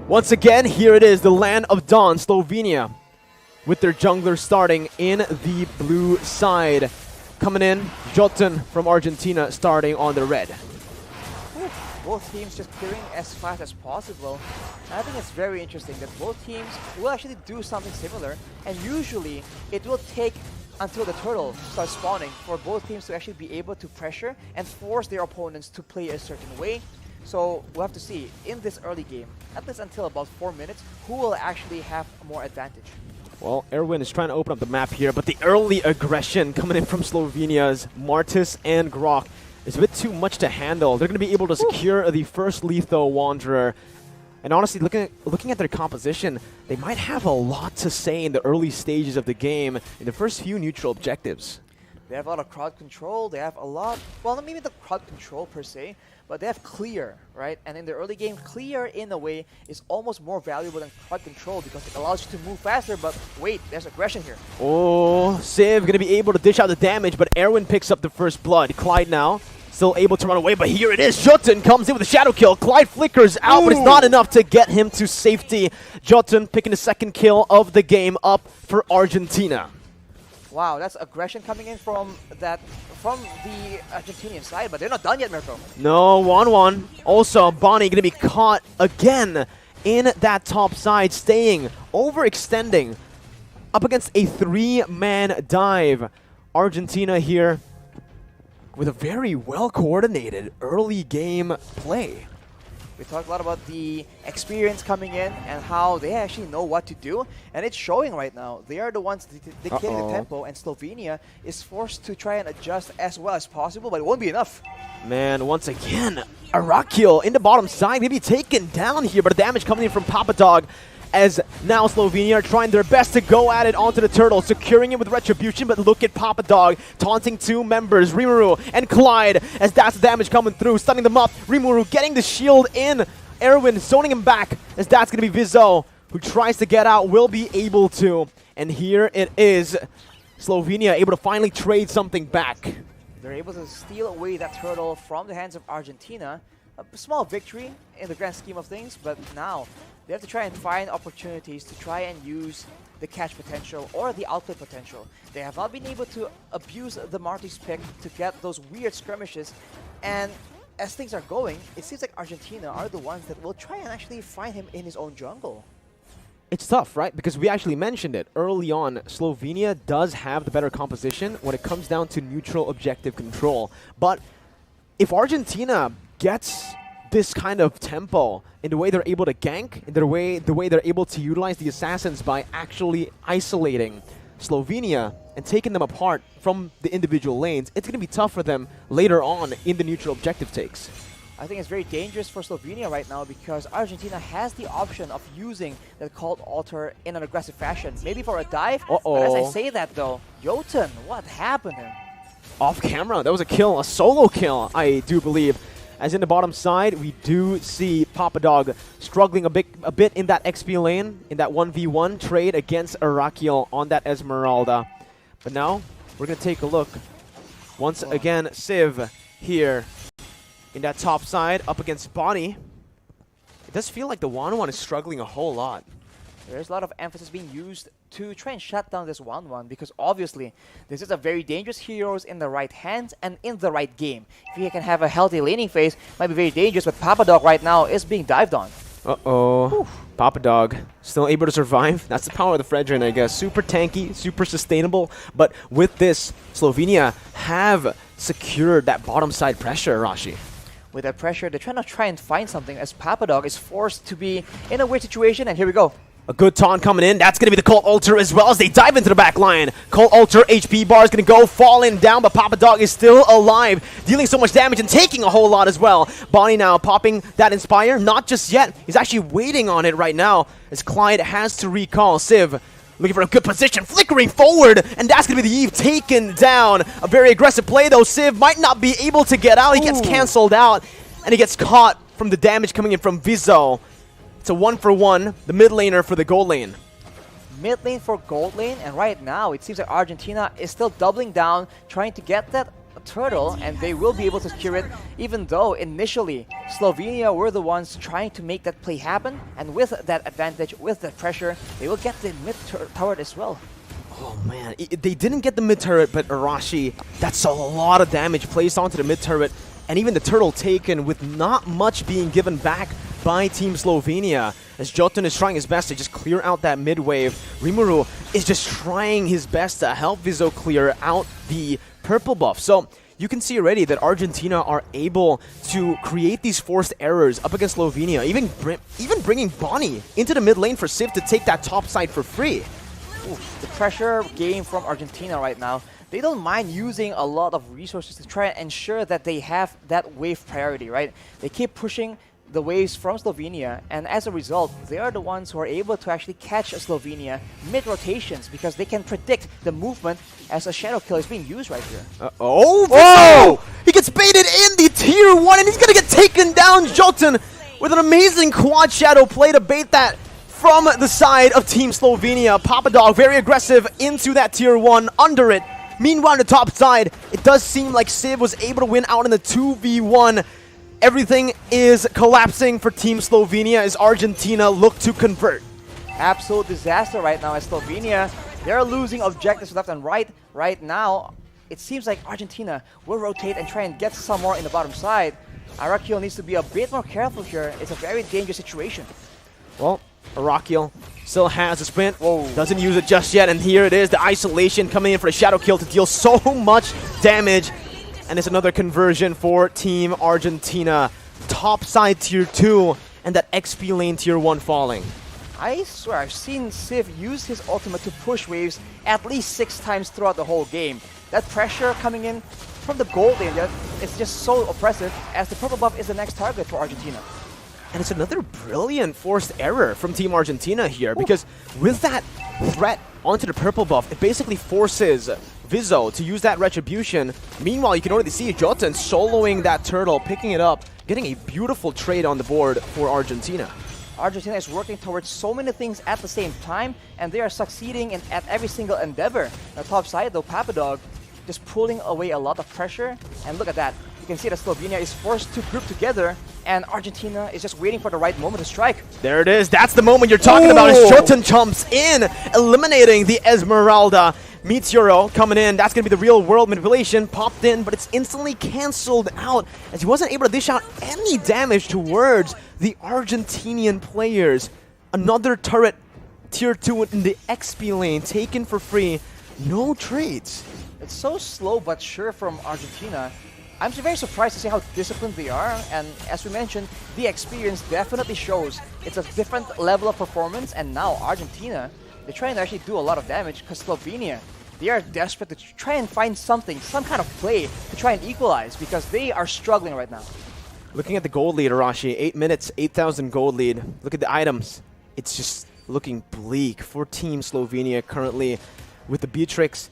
Once again, here it is, the land of dawn, Slovenia, with their jungler starting in the blue side. Coming in, Jotun from Argentina starting on the red. Both teams just clearing as fast as possible. And I think it's very interesting that both teams will actually do something similar, and usually it will take until the turtle starts spawning for both teams to actually be able to pressure and force their opponents to play a certain way. So we'll have to see in this early game, at least until about 4 minutes, who will actually have more advantage. Well, Erwin is trying to open up the map here, but the early aggression coming in from Slovenia's Martis and Grok is a bit too much to handle. They're going to be able to secure the first lethal Wanderer. And honestly, looking at their composition, they might have a lot to say in the early stages of the game in the first few neutral objectives. They have a lot of crowd control, they have a lot, well, not maybe the crowd control per se, but they have clear, right? And in the early game, clear in a way is almost more valuable than crowd control because it allows you to move faster, but wait, there's aggression here. Oh, Civ going to be able to dish out the damage, but Erwin picks up the first blood. Clyde now still able to run away, but here it is. Jotun comes in with a shadow kill. Clyde flickers out, but it's not enough to get him to safety. Jotun picking the second kill of the game up for Argentina. Wow, that's aggression coming in from the Argentinian side, but they're not done yet, Mirko. No, 1-1. Also, Bonnie going to be caught again in that top side, staying, overextending, up against a 3-man dive. Argentina here with a very well-coordinated early game play. We talked a lot about the experience coming in and how they actually know what to do, and it's showing right now. They are the ones dictating the tempo, and Slovenia is forced to try and adjust as well as possible, but it won't be enough. Man, once again, Arakil in the bottom side, maybe taken down here, but the damage coming in from Papadog, as now Slovenia are trying their best to go at it onto the turtle, securing it with Retribution, but look at Papadog taunting two members, Rimuru and Clyde, as that's the damage coming through, stunning them up. Rimuru getting the shield in, Erwin zoning him back, as that's going to be Vizo, who tries to get out, will be able to. And here it is, Slovenia able to finally trade something back. They're able to steal away that turtle from the hands of Argentina. A small victory in the grand scheme of things, but now they have to try and find opportunities to try and use the catch potential or the outplay potential. They have not been able to abuse the Marty's pick to get those weird skirmishes, and as things are going, it seems like Argentina are the ones that will try and actually find him in his own jungle. It's tough, right? Because we actually mentioned it early on. Slovenia does have the better composition when it comes down to neutral objective control. But if Argentina gets this kind of tempo in the way they're able to gank, in the way they're able to utilize the assassins by actually isolating Slovenia and taking them apart from the individual lanes, it's going to be tough for them later on in the neutral objective takes. I think it's very dangerous for Slovenia right now because Argentina has the option of using the Cult Altar in an aggressive fashion. Maybe for a dive, but as I say that though, Jotun, what happened there? Off camera, that was a kill, a solo kill, I do believe. As in the bottom side, we do see Papadog struggling a bit in that XP lane, in that 1v1 trade against Arakiel on that Esmeralda. But now, we're going to take a look. Once again, Civ here in that top side, up against Bonnie. It does feel like the 1-1 is struggling a whole lot. There's a lot of emphasis being used to try and shut down this 1-1 because obviously this is a very dangerous heroes in the right hands and in the right game. If he can have a healthy laning phase, it might be very dangerous, but Papadog right now is being dived on. Uh-oh. Papadog still able to survive. That's the power of the Fredrin, I guess. Super tanky, super sustainable, but with this, Slovenia have secured that bottom side pressure, Rashi. With that pressure, they're trying to find something as Papadog is forced to be in a weird situation, and here we go. A good taunt coming in. That's going to be the Cult Altar as well as they dive into the back line. Cult Altar HP bar is going to go falling down, but Papadog is still alive, dealing so much damage and taking a whole lot as well. Bonnie now popping that Inspire. Not just yet. He's actually waiting on it right now as Clyde has to recall. Civ looking for a good position, flickering forward, and that's going to be the Eve taken down. A very aggressive play though. Civ might not be able to get out. He gets cancelled out, and he gets caught from the damage coming in from Vizo. It's a 1-for-1, the mid laner for the gold lane. Mid lane for gold lane, and right now it seems like Argentina is still doubling down, trying to get that turtle, and they will be able to secure it, even though initially Slovenia were the ones trying to make that play happen, and with that advantage, with that pressure, they will get the mid turret as well. Oh man, they didn't get the mid turret, but Arashi, that's a lot of damage placed onto the mid turret, and even the turtle taken with not much being given back by Team Slovenia, as Jotun is trying his best to just clear out that mid wave. Rimuru is just trying his best to help Viso clear out the purple buff. So you can see already that Argentina are able to create these forced errors up against Slovenia, even bringing Bonnie into the mid lane for Civ to take that top side for free. Ooh, the pressure game from Argentina right now, they don't mind using a lot of resources to try and ensure that they have that wave priority, right? They keep pushing the waves from Slovenia, and as a result, they are the ones who are able to actually catch Slovenia mid-rotations because they can predict the movement as a shadow kill is being used right here. Oh! He gets baited in the tier 1, and he's gonna get taken down. Jotun with an amazing quad shadow play to bait that from the side of Team Slovenia. Papadog very aggressive into that tier 1, under it. Meanwhile, on the top side, it does seem like Civ was able to win out in the 2v1. Everything is collapsing for Team Slovenia as Argentina look to convert. Absolute disaster right now as Slovenia. They're losing objectives left and right. Right now, it seems like Argentina will rotate and try and get some more in the bottom side. Arakiel needs to be a bit more careful here. It's a very dangerous situation. Well, Arakiel still has a sprint. Whoa. Doesn't use it just yet, and here it is, the isolation coming in for a shadow kill to deal so much damage. And it's another conversion for Team Argentina. Top side tier 2 and that XP lane tier 1 falling. I swear, I've seen Civ use his ultimate to push waves at least 6 times throughout the whole game. That pressure coming in from the gold lane, it's just so oppressive as the purple buff is the next target for Argentina. And it's another brilliant forced error from Team Argentina here, because with that threat onto the purple buff, it basically forces Viso to use that retribution. Meanwhile, you can already see Jotun soloing that turtle, picking it up, getting a beautiful trade on the board for Argentina. Argentina is working towards so many things at the same time, and they are succeeding at every single endeavor. The top side, though, Papadog just pulling away a lot of pressure, and look at that. You can see that Slovenia is forced to group together, and Argentina is just waiting for the right moment to strike. There it is. That's the moment you're talking about as Jotun jumps in, eliminating the Esmeralda. Meteoro coming in. That's going to be the real world manipulation. Popped in, but it's instantly cancelled out as he wasn't able to dish out any damage towards the Argentinian players. Another turret, tier 2 in the XP lane, taken for free. No trades. It's so slow but sure from Argentina. I'm very surprised to see how disciplined they are, and as we mentioned, the experience definitely shows. It's a different level of performance, and now Argentina, they're trying to actually do a lot of damage because Slovenia, they are desperate to try and find something, some kind of play to try and equalize because they are struggling right now. Looking at the gold lead, Arashi, 8 minutes, 8,000 gold lead. Look at the items. It's just looking bleak for Team Slovenia currently with the Beatrix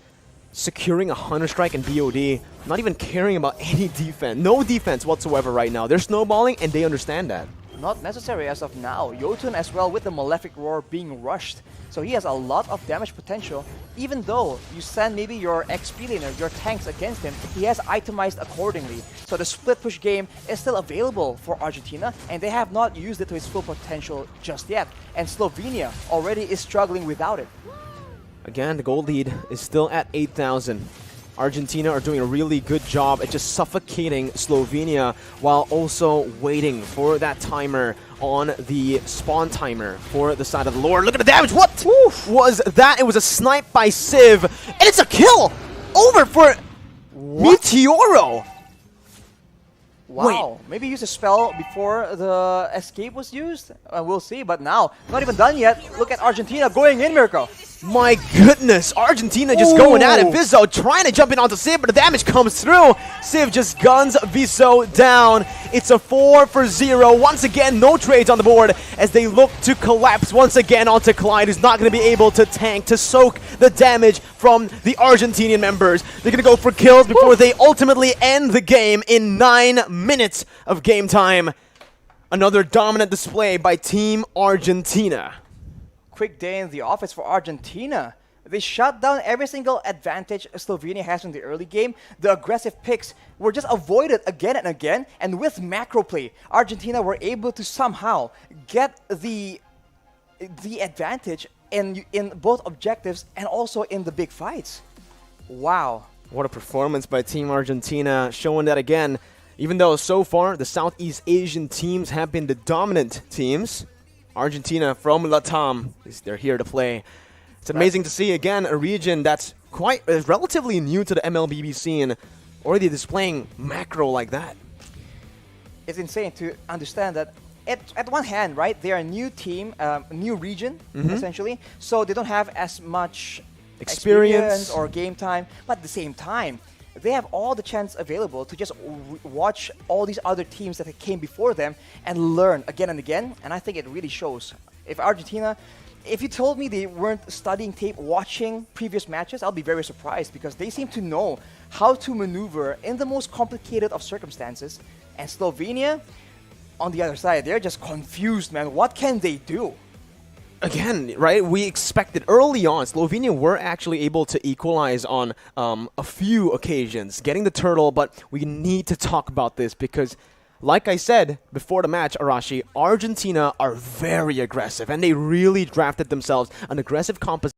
securing a Hunter Strike and BOD, not even caring about any defense. No defense whatsoever right now. They're snowballing and they understand that. Not necessary as of now. Jotun as well with the Malefic Roar being rushed. So he has a lot of damage potential. Even though you send maybe your XP laner, your tanks against him, he has itemized accordingly. So the split push game is still available for Argentina, and they have not used it to its full potential just yet. And Slovenia already is struggling without it. Again, the gold lead is still at 8,000. Argentina are doing a really good job at just suffocating Slovenia while also waiting for that timer on the spawn timer for the side of the Lord. Look at the damage. What was that? It was a snipe by Civ, and it's a kill over for Meteoro. Wow, maybe use a spell before the escape was used? We'll see, but now, not even done yet. Look at Argentina going in, Mirko. My goodness, Argentina just going at it. Viso trying to jump in onto Civ, but the damage comes through. Civ just guns Viso down. It's a 4-0. Once again, no trades on the board as they look to collapse once again onto Clyde, who's not going to be able to tank, to soak the damage from the Argentinian members. They're going to go for kills before they ultimately end the game in 9 minutes of game time. Another dominant display by Team Argentina. Quick day in the office for Argentina. They shut down every single advantage Slovenia has in the early game. The aggressive picks were just avoided again and again. And with macro play, Argentina were able to somehow get the advantage in both objectives and also in the big fights. Wow. What a performance by Team Argentina, showing that again, even though so far the Southeast Asian teams have been the dominant teams, Argentina from Latam, they're here to play. It's amazing to see, again, a region that's relatively new to the MLBB scene already displaying macro like that. It's insane to understand that at one hand, right, they are a new team, new region, essentially, so they don't have as much experience or game time, but at the same time, they have all the chance available to just watch all these other teams that came before them and learn again and again, and I think it really shows. If Argentina, if you told me they weren't studying tape, watching previous matches, I'll be very surprised because they seem to know how to maneuver in the most complicated of circumstances. And Slovenia, on the other side, they're just confused, man. What can they do? Again, right, we expected early on, Slovenia were actually able to equalize on a few occasions, getting the turtle, but we need to talk about this because, like I said before the match, Arashi, Argentina are very aggressive, and they really drafted themselves an aggressive composition.